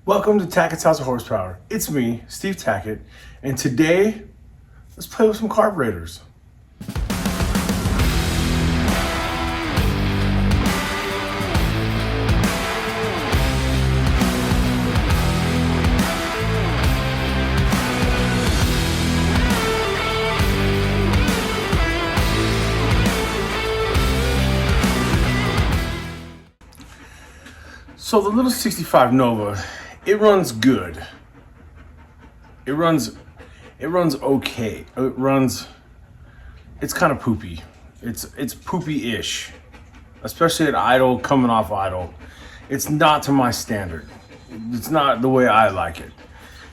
Welcome to Tackett's House of Horsepower. It's me, Steve Tackett, and today, let's play with some carburetors. So the little 65 Nova, it runs good. It runs okay. It's kind of poopy. It's poopy-ish, especially at idle, coming off idle. It's not to my standard. It's not the way I like it.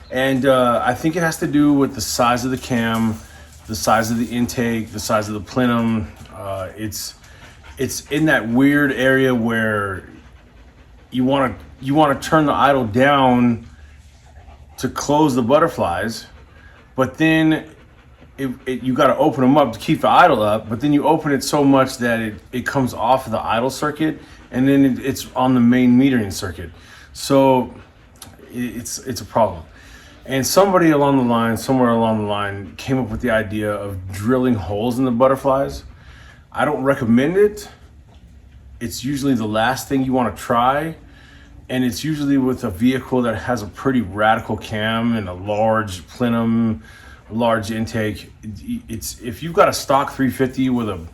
And I think it has to do with the size of the cam, the size of the intake, the size of the plenum. It's in that weird area where you want to turn the idle down to close the butterflies, but then you got to open them up to keep the idle up, but then you open it so much that it comes off of the idle circuit, and then it's on the main metering circuit. So it's a problem. And somewhere along the line, came up with the idea of drilling holes in the butterflies. I don't recommend it. It's usually the last thing you want to try, and it's usually with a vehicle that has a pretty radical cam and a large plenum, a large intake. If you've got a stock 350 with a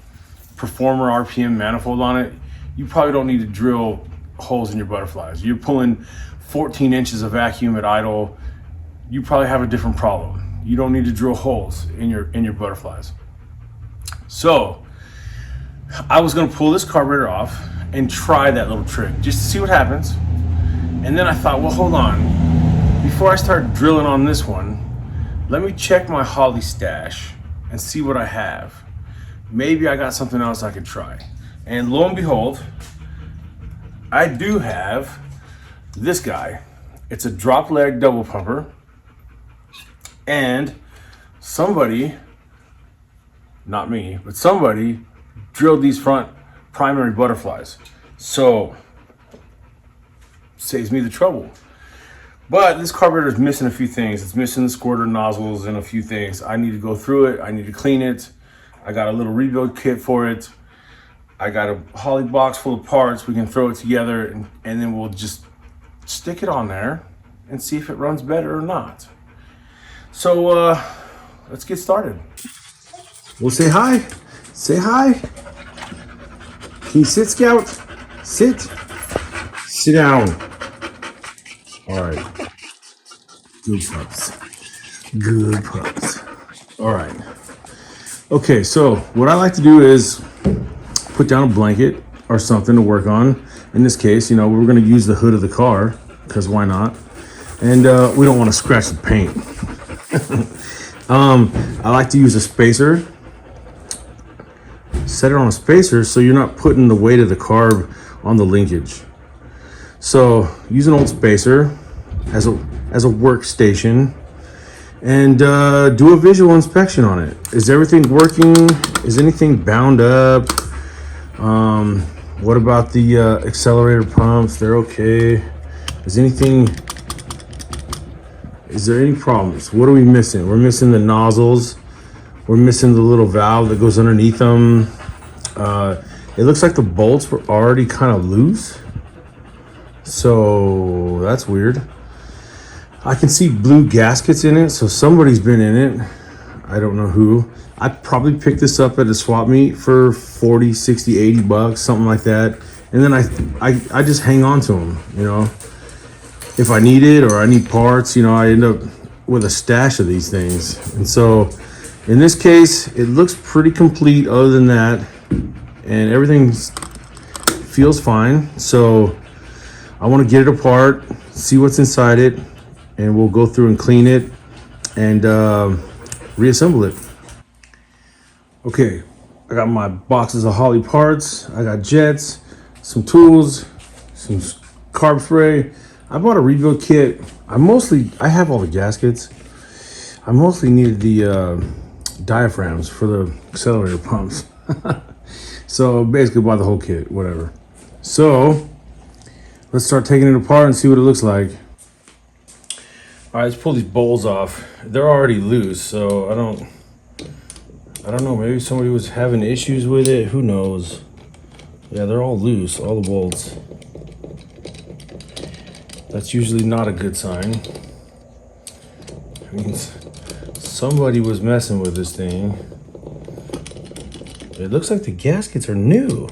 Performer RPM manifold on it, you probably don't need to drill holes in your butterflies. You're pulling 14 inches of vacuum at idle, you probably have a different problem. You don't need to drill holes in your butterflies. So I was gonna pull this carburetor off and try that little trick just to see what happens. And then I thought, well, hold on. Before I start drilling on this one, let me check my Holley stash and see what I have. Maybe I got something else I could try. And lo and behold, I do have this guy. It's a drop leg double pumper. And somebody, not me, but somebody drilled these front primary butterflies. So saves me the trouble. But this carburetor is missing a few things. It's missing the squirter nozzles and a few things. I need to go through it. I need to clean it. I got a little rebuild kit for it. I got a Holley box full of parts. We can throw it together and then we'll just stick it on there and see if it runs better or not. So let's get started. We'll say hi. Say hi. Can you sit, Scout? Sit. Sit down. All right. Good pups. Good pups. All right. Okay, so what I like to do is put down a blanket or something to work on. In this case, we're going to use the hood of the car because why not? And we don't want to scratch the paint. I like to use a spacer. Set it on a spacer so you're not putting the weight of the carb on the linkage. So use an old spacer as a workstation and do a visual inspection on it. Is everything working? Is anything bound up? What about the accelerator pumps? They're okay. Is there any problems? What are we missing? We're missing the nozzles. We're missing the little valve that goes underneath them. It looks like the bolts were already kind of loose. So that's weird. I can see blue gaskets in it, so somebody's been in it. I don't know who. I probably picked this up at a swap meet for 40, 60, 80 bucks, something like that. And then I just hang on to them, If I need it or I need parts, I end up with a stash of these things. And so in this case, it looks pretty complete other than that. And everything feels fine. So I want to get it apart, see what's inside it, and we'll go through and clean it and reassemble it. Okay, I got my boxes of Holley parts. I got jets, some tools, some carb spray. I bought a rebuild kit. I have all the gaskets. I mostly needed the diaphragms for the accelerator pumps. So basically buy the whole kit, whatever. So let's start taking it apart and see what it looks like. All right, let's pull these bowls off. They're already loose, so I don't know. Maybe somebody was having issues with it. Who knows? Yeah, they're all loose, all the bolts. That's usually not a good sign. It means somebody was messing with this thing. It looks like the gaskets are new.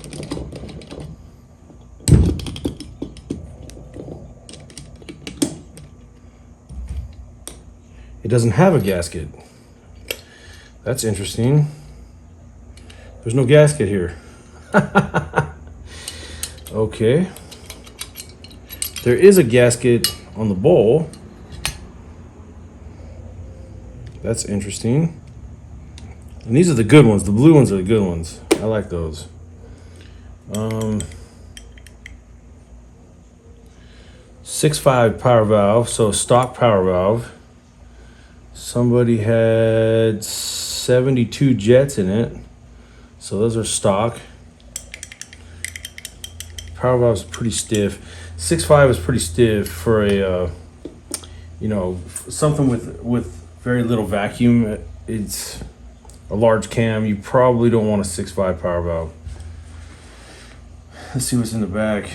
It doesn't have a gasket. That's interesting. There's no gasket here. Okay. There is a gasket on the bowl. That's interesting. And these are the good ones. The blue ones are the good ones. I like those. 6.5 power valve, so stock power valve. Somebody had 72 jets in it, so those are stock. Power valve is pretty stiff. 6.5 is pretty stiff for a, you know, something with very little vacuum. It's a large cam. You probably don't want a 6.5 power valve. Let's see what's in the back.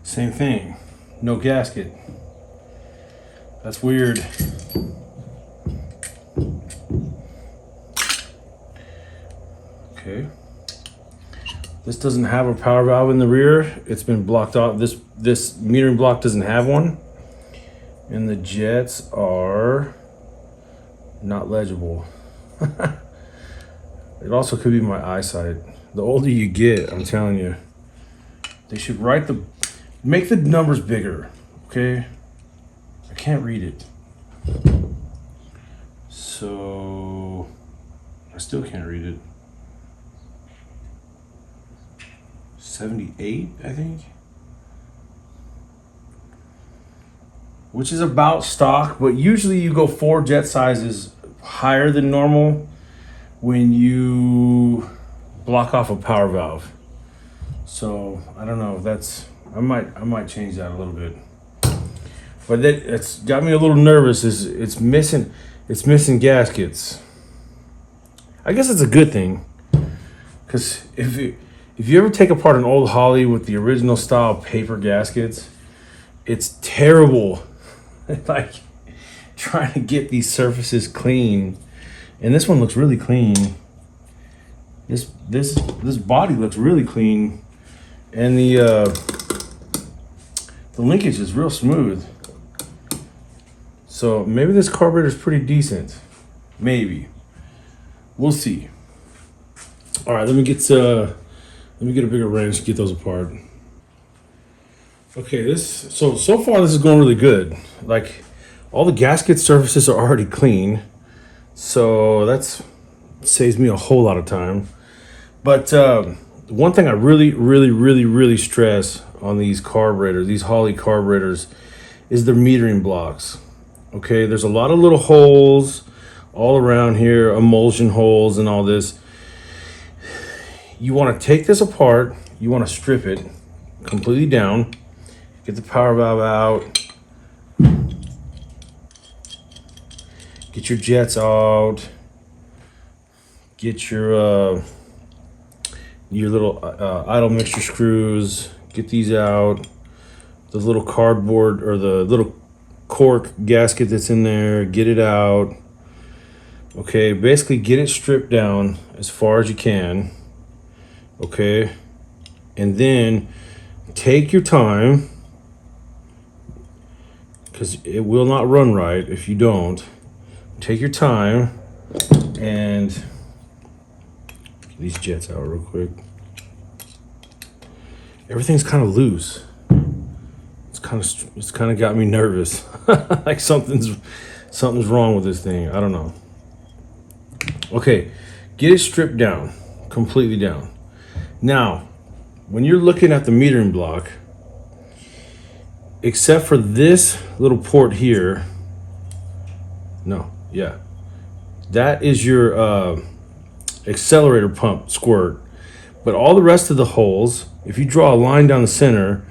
Same thing, no gasket. That's weird. Okay. This doesn't have a power valve in the rear. It's been blocked off. This metering block doesn't have one. And the jets are not legible. It also could be my eyesight. The older you get, I'm telling you, they should make the numbers bigger, okay? I can't read it. So, I still can't read it. 78, I think. Which is about stock, but usually you go 4 jet sizes higher than normal when you block off a power valve. So, I don't know, I might change that a little bit. But it's got me a little nervous. It's missing gaskets. I guess it's a good thing, because if you ever take apart an old Holley with the original style paper gaskets, it's terrible. Like trying to get these surfaces clean, and this one looks really clean. This body looks really clean, and the linkage is real smooth. So maybe this carburetor is pretty decent. Maybe. We'll see. All right, let me get a bigger wrench to get those apart. Okay, so far this is going really good. Like all the gasket surfaces are already clean, so that saves me a whole lot of time. But one thing I really stress on these carburetors, these Holley carburetors, is their metering blocks. Okay, there's a lot of little holes all around here, emulsion holes and all this. You want to take this apart, you want to strip it completely down, get the power valve out, get your jets out, get your little idle mixture screws, get these out, the little cardboard or the little cork gasket that's in there, get it out. Okay, basically get it stripped down as far as you can. Okay, and then take your time, because it will not run right if you don't. Take your time and get these jets out real quick. Everything's kind of loose. It's kind of got me nervous. Like something's wrong with this thing. I don't know. Okay, get it stripped down, completely down. Now, when you're looking at the metering block, except for this little port here. No, yeah, that is your accelerator pump squirt. But all the rest of the holes, if you draw a line down the center,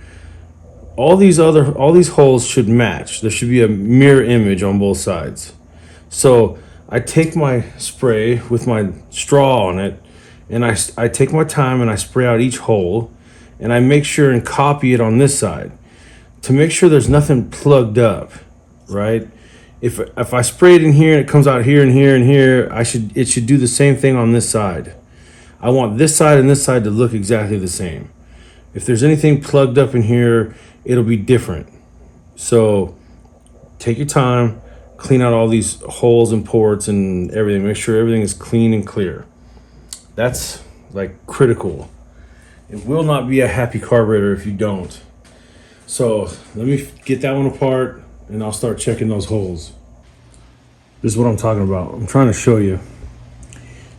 all these holes should match. There should be a mirror image on both sides. So I take my spray with my straw on it, and I take my time and I spray out each hole, and I make sure and copy it on this side to make sure there's nothing plugged up, right? If I spray it in here and it comes out here and here and here, it should do the same thing on this side. I want this side and this side to look exactly the same. If there's anything plugged up in here, it'll be different. So take your time, clean out all these holes and ports and everything. Make sure everything is clean and clear. That's like critical. It will not be a happy carburetor if you don't. So let me get that one apart and I'll start checking those holes. This is what I'm talking about. I'm trying to show you.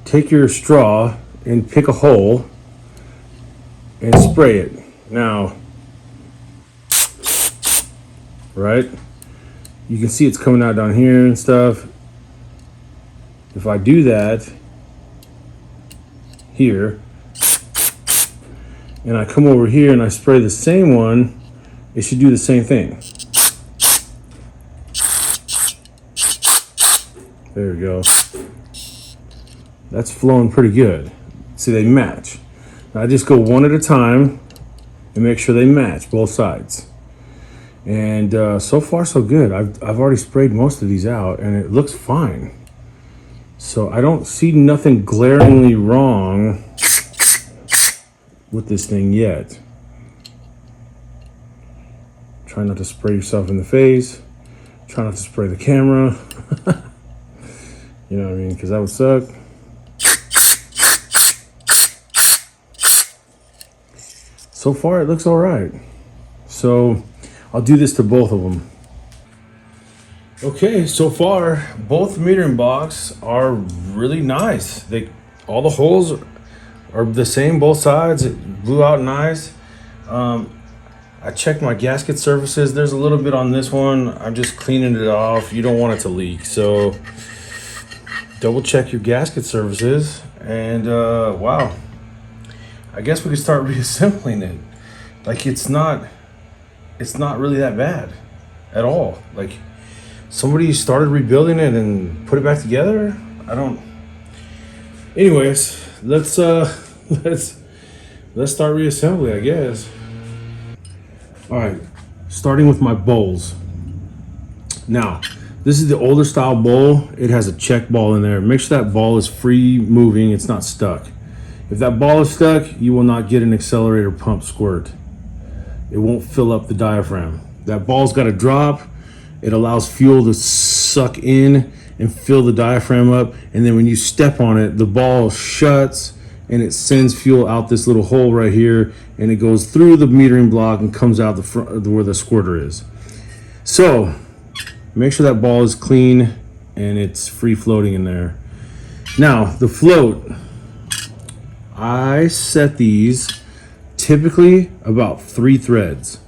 Take your straw and pick a hole and spray it. Now, right? You can see it's coming out down here and stuff. If I do that here, and I come over here and I spray the same one, it should do the same thing. There we go. That's flowing pretty good. See, they match. Now I just go one at a time and make sure they match both sides. And so far so good. I've already sprayed most of these out and it looks fine. So I don't see nothing glaringly wrong with this thing yet. Try not to spray yourself in the face. Try not to spray the camera. You know what I mean? Because that would suck. So far it looks all right. So I'll do this to both of them. Okay, so far both metering blocks are really nice. All the holes are the same, both sides. It blew out nice. I checked my gasket surfaces. There's a little bit on this one. I'm just cleaning it off. You don't want it to leak, so double check your gasket surfaces. And wow, I guess we could start reassembling it. Like it's not really that bad at all. Like somebody started rebuilding it and put it back together. Anyways, let's start reassembly, I guess. All right, starting with my bowls. Now, this is the older style bowl. It has a check ball in there. Make sure that ball is free moving, it's not stuck. If that ball is stuck, you will not get an accelerator pump squirt. It won't fill up the diaphragm. That ball's got to drop. It allows fuel to suck in and fill the diaphragm up. And then when you step on it, the ball shuts and it sends fuel out this little hole right here. And it goes through the metering block and comes out the front where the squirter is. So make sure that ball is clean and it's free floating in there. Now the float, I set these typically about 3 threads.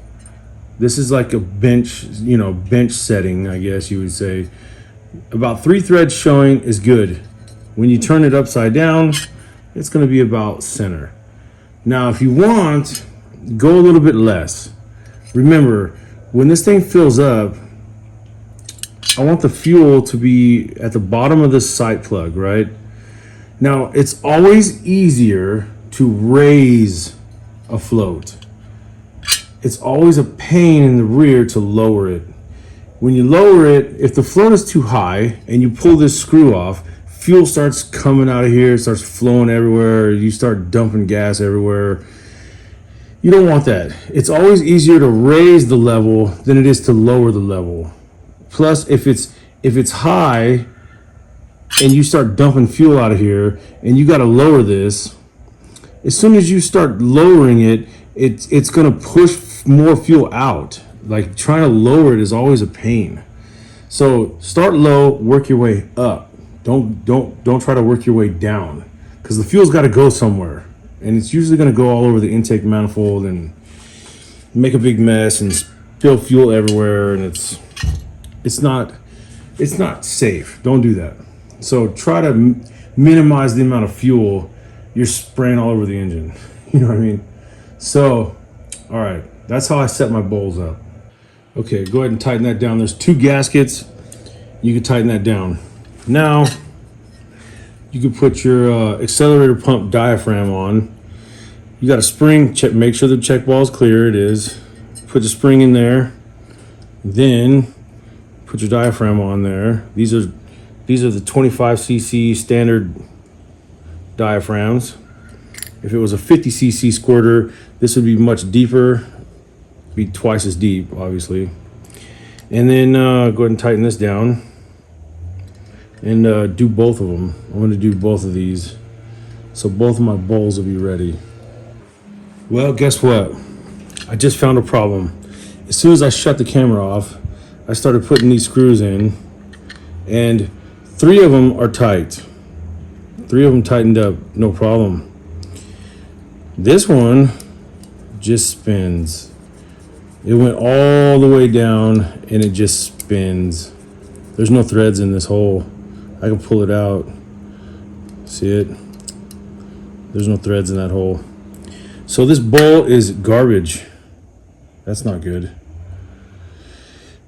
This is like a bench setting, I guess you would say. About 3 threads showing is good. When you turn it upside down, it's going to be about center. Now, if you want, go a little bit less. Remember, when this thing fills up, I want the fuel to be at the bottom of this side plug, right? Now, it's always easier to raise a float. It's always a pain in the rear to lower it. When you lower it, if the float is too high and you pull this screw off, fuel starts coming out of here, it starts flowing everywhere, you start dumping gas everywhere. You don't want that. It's always easier to raise the level than it is to lower the level. Plus, if it's high and you start dumping fuel out of here and you got to lower this, as soon as you start lowering it, it's going to push more fuel out. Like trying to lower it is always a pain. So start low, work your way up. Don't try to work your way down, because the fuel's got to go somewhere, and it's usually going to go all over the intake manifold and make a big mess and spill fuel everywhere, and it's not safe. Don't do that. So try to minimize the amount of fuel you're spraying all over the engine. You know what I mean? So, all right, that's how I set my bowls up. Okay, go ahead and tighten that down. There's 2 gaskets. You can tighten that down. Now, you can put your accelerator pump diaphragm on. You got a spring, make sure the check ball is clear. It is. Put the spring in there. Then put your diaphragm on there. These are the 25cc standard diaphragms. If it was a 50cc squirter, this would be much deeper, be twice as deep, obviously. And then go ahead and tighten this down and do both of them. I'm going to do both of these, so both of my bowls will be ready. Well, guess what? I just found a problem. As soon as I shut the camera off, I started putting these screws in, and 3 of them are tight. 3 of them tightened up, no problem. This one just spins. It went all the way down and it just spins. There's no threads in this hole. I can pull it out. See it? There's no threads in that hole. So this bowl is garbage. That's not good.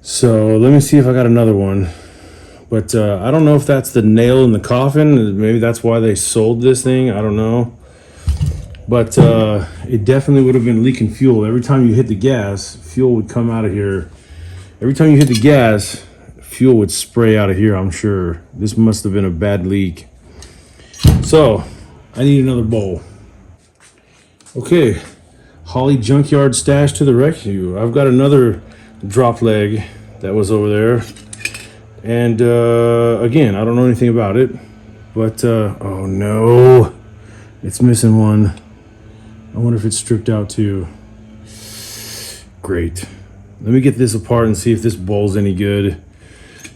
So let me see if I got another one. But I don't know if that's the nail in the coffin. Maybe that's why they sold this thing. I don't know. But it definitely would have been leaking fuel. Every time you hit the gas, fuel would come out of here. Every time you hit the gas, fuel would spray out of here, I'm sure. This must have been a bad leak. So, I need another bowl. Okay, Holley Junkyard Stash to the rescue. I've got another drop leg that was over there. And again, I don't know anything about it. But, oh no, it's missing one. I wonder if it's stripped out too. Great. Let me get this apart and see if this bowl's any good.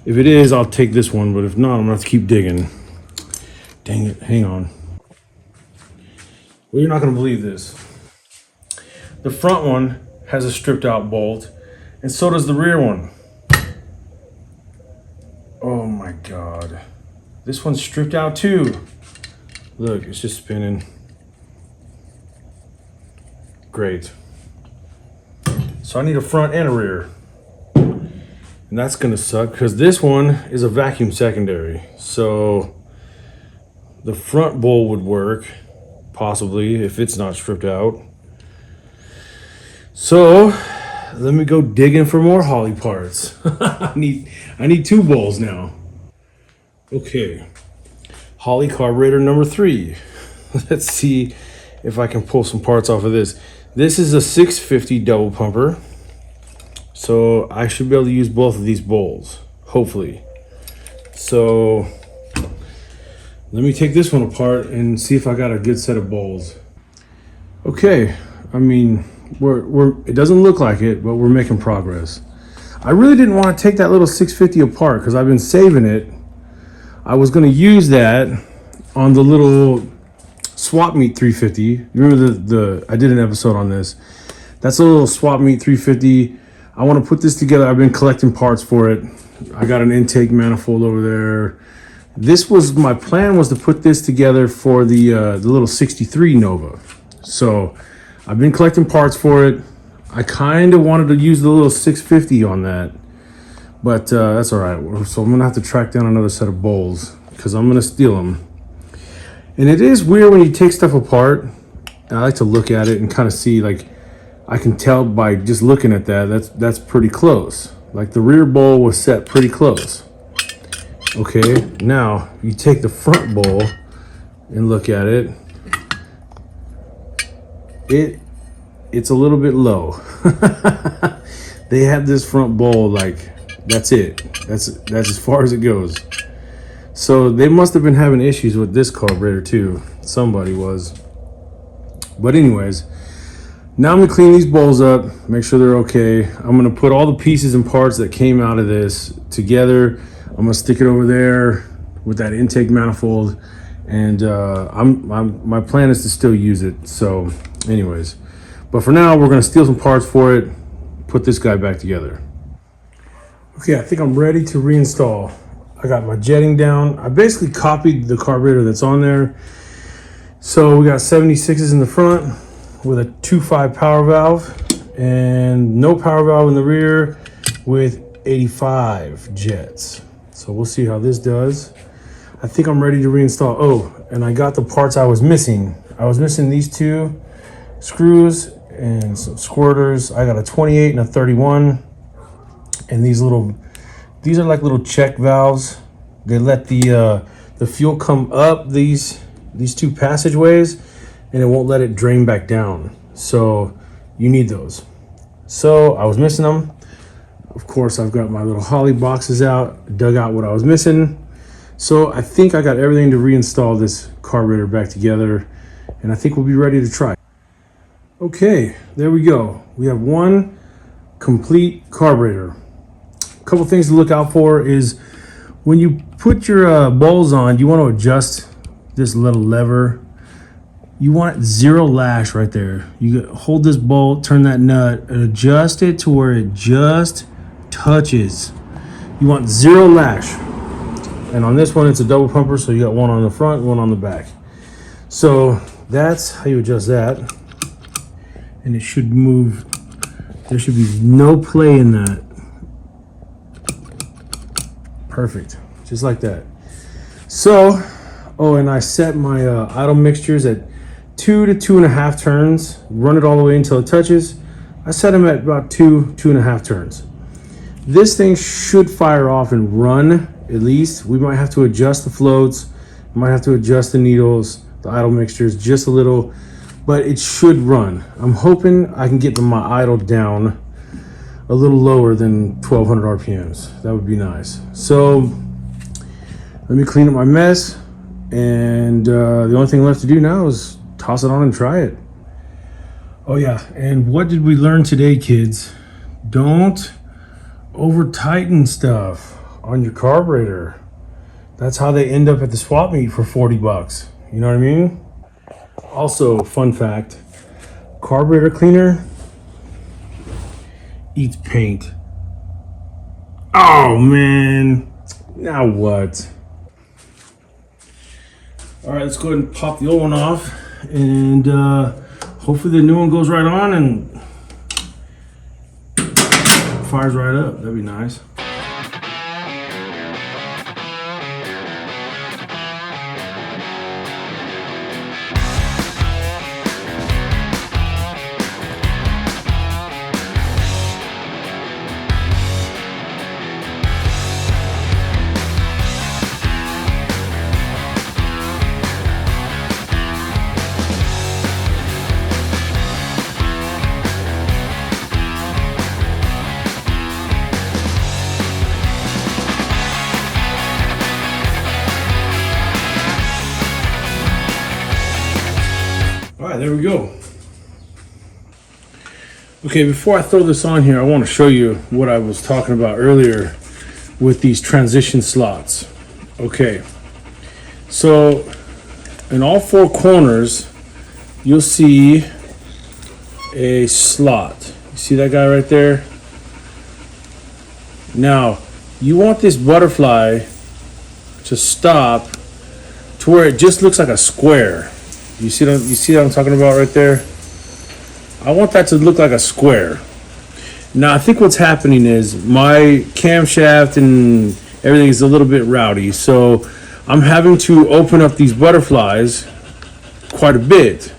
If it is, I'll take this one, but if not, I'm gonna have to keep digging. Dang it, hang on. Well, you're not gonna believe this. The front one has a stripped out bolt, and so does the rear one. Oh my God. This one's stripped out too. Look, it's just spinning. Great. So I need a front and a rear. And that's gonna suck because this one is a vacuum secondary. So the front bowl would work, possibly, if it's not stripped out. So let me go digging for more Holley parts. I need 2 bowls now. Okay. Holley carburetor number 3. Let's see if I can pull some parts off of this. This is a 650 double pumper, so I should be able to use both of these bowls, hopefully. So let me take this one apart and see if I got a good set of bowls. Okay, I mean, it doesn't look like it, but we're making progress. I really didn't want to take that little 650 apart because I've been saving it. I was going to use that on the little Swap Meet 350. You remember I did an episode on this. That's a little Swap Meet 350. I want to put this together. I've been collecting parts for it. I got an intake manifold over there. My plan was to put this together for the little 63 Nova. So I've been collecting parts for it. I kind of wanted to use the little 650 on that, but that's all right. So I'm gonna have to track down another set of bowls because I'm gonna steal them. And it is weird when you take stuff apart. I like to look at it and kind of see, like, I can tell by just looking at that's pretty close. Like the rear bowl was set pretty close. Okay, now you take the front bowl and look at it. It's a little bit low. They had this front bowl, like, that's it. That's as far as it goes. So they must have been having issues with this carburetor too. Somebody was. But anyways, now I'm gonna clean these bowls up, make sure they're okay. I'm gonna put all the pieces and parts that came out of this together. I'm gonna stick it over there with that intake manifold, and my plan is to still use it. So anyways, but for now we're gonna steal some parts for it, put this guy back together. Okay, I think I'm ready to reinstall. I got my jetting down. I basically copied the carburetor that's on there. So we got 76s in the front with a 2.5 power valve and no power valve in the rear with 85 jets. So we'll see how this does. I think I'm ready to reinstall. Oh, and I got the parts I was missing. I was missing these 2 screws and some squirters. I got a 28 and a 31. And these are like little check valves. They let the fuel come up these 2 passageways, and it won't let it drain back down. So you need those. So I was missing them. Of course, I've got my little Holley boxes out, dug out what I was missing. So I think I got everything to reinstall this carburetor back together, and I think we'll be ready to try. Okay, there we go. We have one complete carburetor. A couple things to look out for is when you put your bowls on, you want to adjust this little lever. You want 0 lash right there. You hold this bolt, turn that nut, and adjust it to where it just touches. You want 0 lash. And on this one, it's a double pumper, so you got one on the front, one on the back. So that's how you adjust that. And it should move. There should be no play in that. Perfect, just like that. So, oh, and I set my idle mixtures at 2 to 2.5 turns. Run it all the way until it touches. I set them at about 2.5 turns. This thing should fire off and run. At least we might have to adjust the floats, might have to adjust the needles, the idle mixtures just a little, but it should run. I'm hoping I can get my idle down a little lower than 1200 RPMs. That would be nice. So let me clean up my mess, and the only thing left to do now is toss it on and try it. Oh yeah, and what did we learn today, kids? Don't over tighten stuff on your carburetor. That's how they end up at the swap meet for 40 bucks. You know what I mean? Also, fun fact, carburetor cleaner eats paint. Oh man, now what? All right, let's go ahead and pop the old one off, and hopefully the new one goes right on and fires right up. That'd be nice. There we go. Okay, before I throw this on here, I want to show you what I was talking about earlier with these transition slots. Okay, so in all 4 corners, you'll see a slot. You see that guy right there? Now, you want this butterfly to stop to where it just looks like a square. You see what I'm talking about right there? I want that to look like a square. Now, I think what's happening is my camshaft and everything is a little bit rowdy, so I'm having to open up these butterflies quite a bit.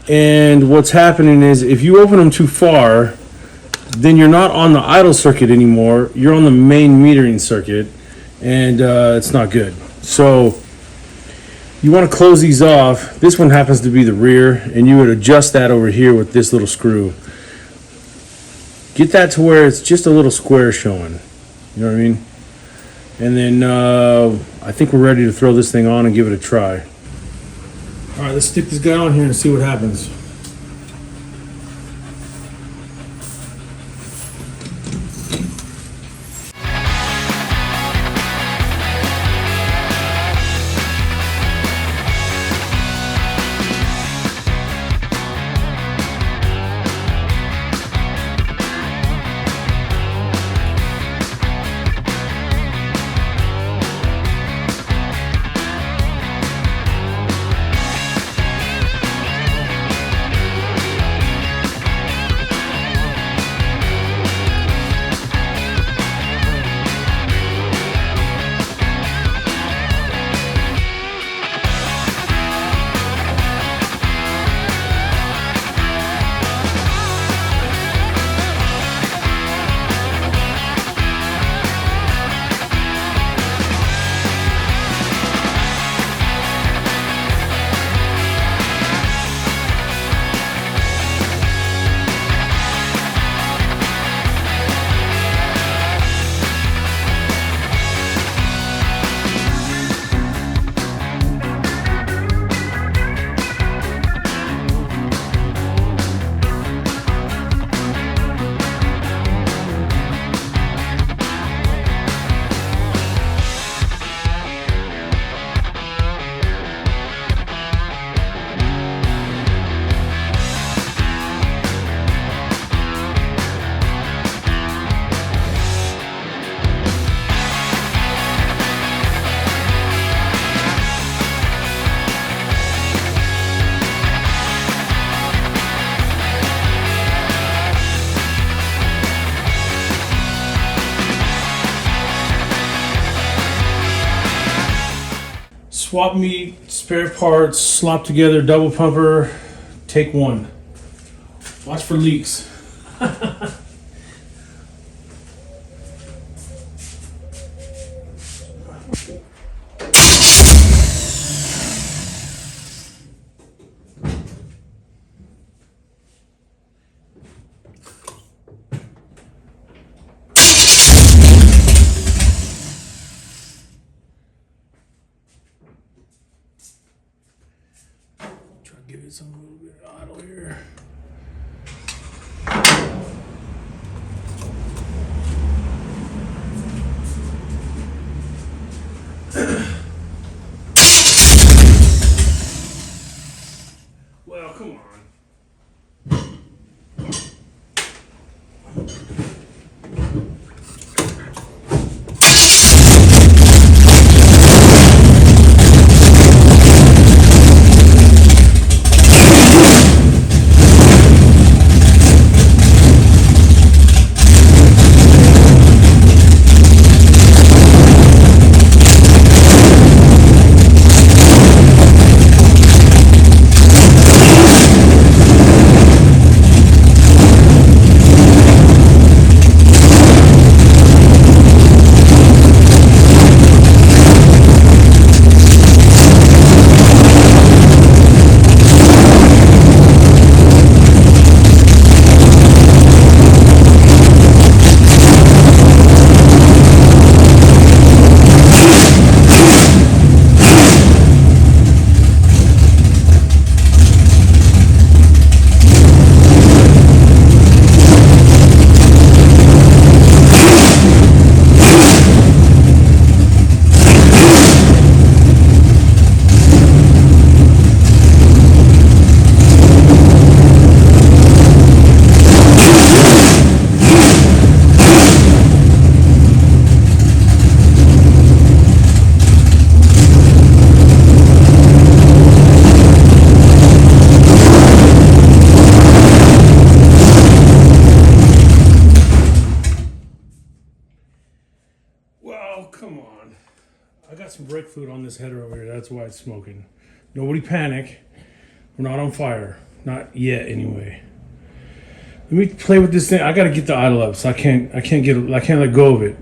And what's happening is if you open them too far, then you're not on the idle circuit anymore. You're on the main metering circuit, and it's not good. So you want to close these off. This one happens to be the rear, and you would adjust that over here with this little screw. Get that to where it's just a little square showing. You know what I mean? And then I think we're ready to throw this thing on and give it a try. All right, let's stick this guy on here and see what happens. Swap meet, spare parts, slop together, double pumper, take one. Watch for leaks. Give it some little bit of idle here. Well, come on. Come on. I got some brake fluid on this header over here. That's why it's smoking. Nobody panic. We're not on fire. Not yet, anyway. Let me play with this thing. I gotta get the idle up, so I can't let go of it.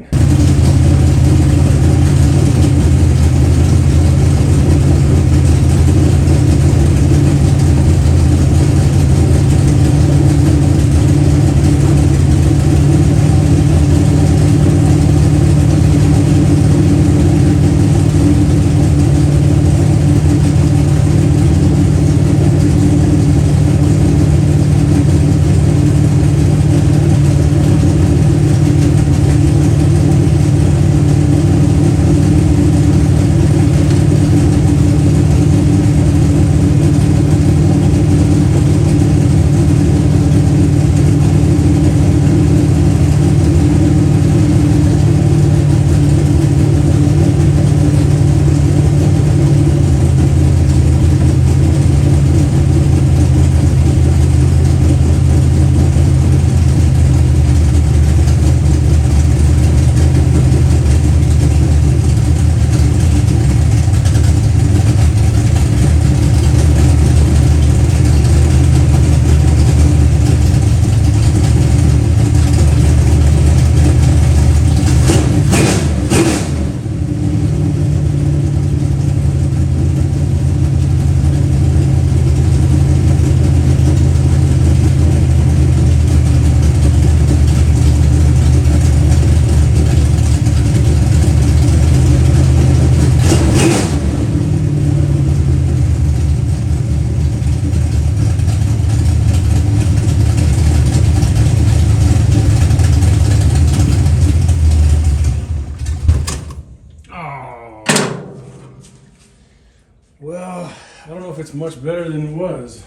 Well, I don't know if it's much better than it was.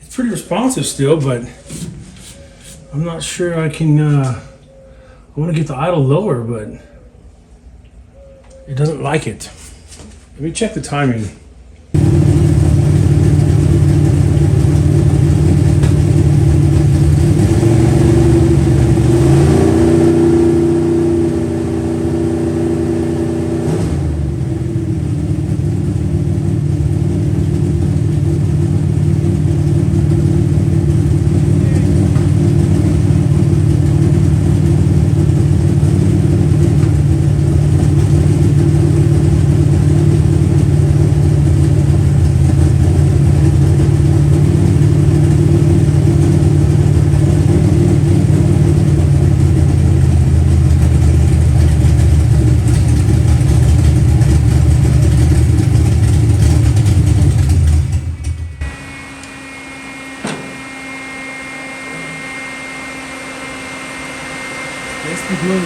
It's pretty responsive still, but I'm not sure I can, I want to get the idle lower, but it doesn't like it. Let me check the timing.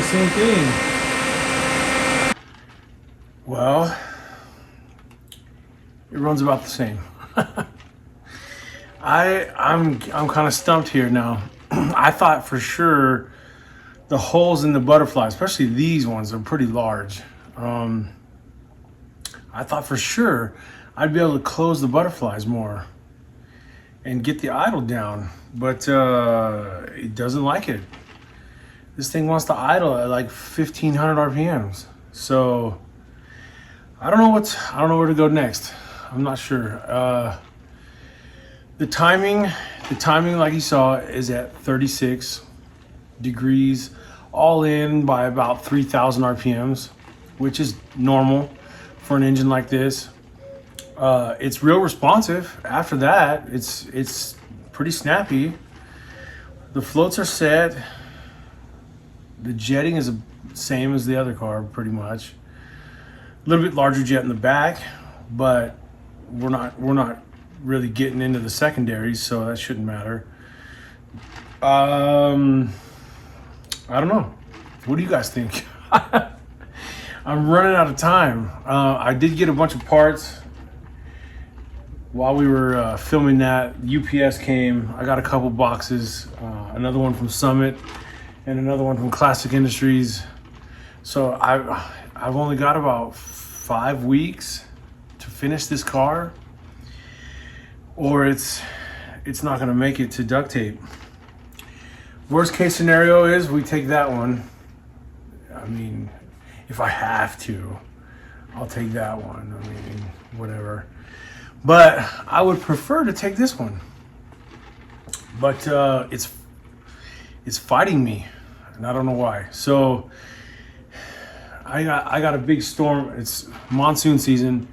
same thing. Well, it runs about the same. I'm kind of stumped here now. I thought for sure the holes in the butterfly, especially these ones, are pretty large. I thought for sure I'd be able to close the butterflies more and get the idle down, but it doesn't like it. This thing wants to idle at like 1500 RPMs. So I don't know where to go next. I'm not sure. The timing, like you saw, is at 36 degrees, all in by about 3000 RPMs, which is normal for an engine like this. It's real responsive. After that, it's pretty snappy. The floats are set. The jetting is the same as the other carb, pretty much. A little bit larger jet in the back, but we're not really getting into the secondaries, so that shouldn't matter. I don't know. What do you guys think? I'm running out of time. I did get a bunch of parts while we were filming that. UPS came. I got a couple boxes, another one from Summit and another one from Classic Industries. So I've only got about 5 weeks to finish this car, or it's not gonna make it to duct tape. Worst case scenario is we take that one. I mean, if I have to, I'll take that one. I mean, whatever. But I would prefer to take this one. But it's fighting me, and I don't know why. So I got a big storm. It's monsoon season.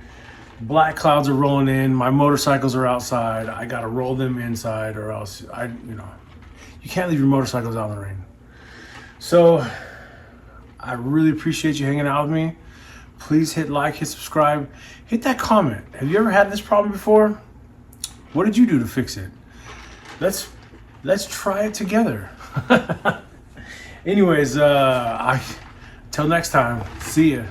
Black clouds are rolling in. My motorcycles are outside. I gotta roll them inside, or else you can't leave your motorcycles out in the rain. So I really appreciate you hanging out with me. Please hit like, hit subscribe, hit that comment. Have you ever had this problem before? What did you do to fix it? Let's try it together. Anyways, till next time, see ya.